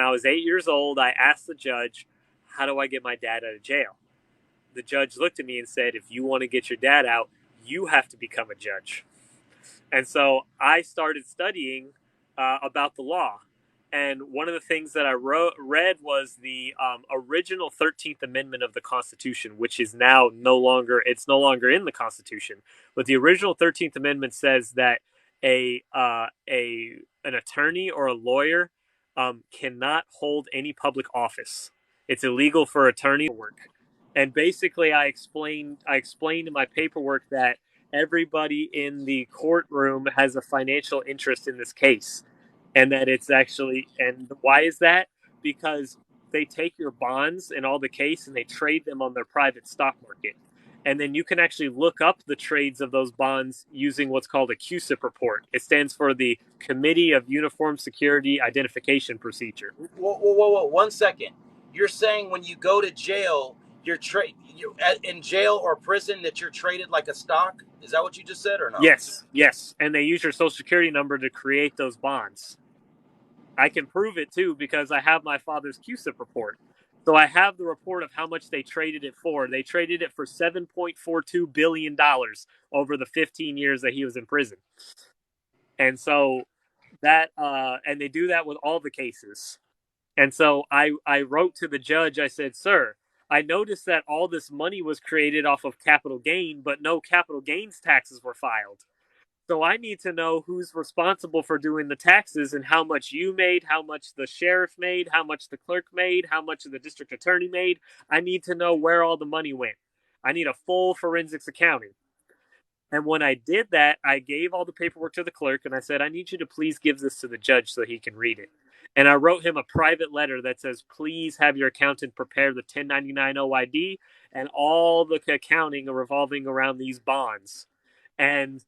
When I was 8 years old, I asked the judge, how do I get my dad out of jail? The judge looked at me and said, if you want to get your dad out, you have to become a judge. And so I started studying about the law. And one of the things that I read was the original 13th Amendment of the Constitution, which is now it's no longer in the Constitution. But the original 13th Amendment says that an attorney or a lawyer cannot hold any public office. It's illegal for attorney to work. And basically, I explained in my paperwork that everybody in the courtroom has a financial interest in this case, and that it's actually, and why is that? Because they take your bonds and all the case and they trade them on their private stock market, and then you can actually look up the trades of those bonds using what's called a CUSIP report. It stands for the Committee of Uniform Security Identification Procedure. Whoa, 1 second. You're saying when you go to jail, you're in jail or prison that you're traded like a stock? Is that what you just said or no? Yes, and they use your social security number to create those bonds. I can prove it too because I have my father's CUSIP report. So I have the report of how much they traded it for. They traded it for $7.42 billion over the 15 years that he was in prison. And so and they do that with all the cases. And so I wrote to the judge, I said, sir, I noticed that all this money was created off of capital gain, but no capital gains taxes were filed. So I need to know who's responsible for doing the taxes and how much you made, how much the sheriff made, how much the clerk made, how much the district attorney made. I need to know where all the money went. I need a full forensics accounting. And when I did that, I gave all the paperwork to the clerk and I said, I need you to please give this to the judge so he can read it. And I wrote him a private letter that says, please have your accountant prepare the 1099 OID and all the accounting revolving around these bonds. And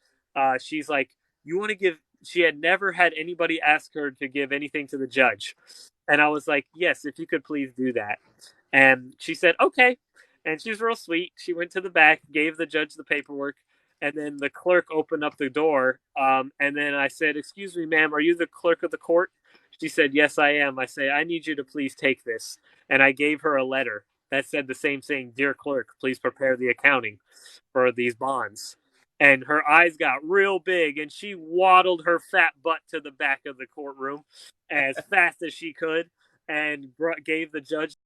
she's like, you want to give, she had never had anybody ask her to give anything to the judge. And I was like, yes, if you could please do that. And she said, okay. And she was real sweet. She went to the back, gave the judge the paperwork, and then the clerk opened up the door. And then I said, excuse me, ma'am, are you the clerk of the court? She said, yes, I am. I say, I need you to please take this. And I gave her a letter that said the same thing. Dear clerk, please prepare the accounting for these bonds. And her eyes got real big and she waddled her fat butt to the back of the courtroom as fast as she could and gave the judge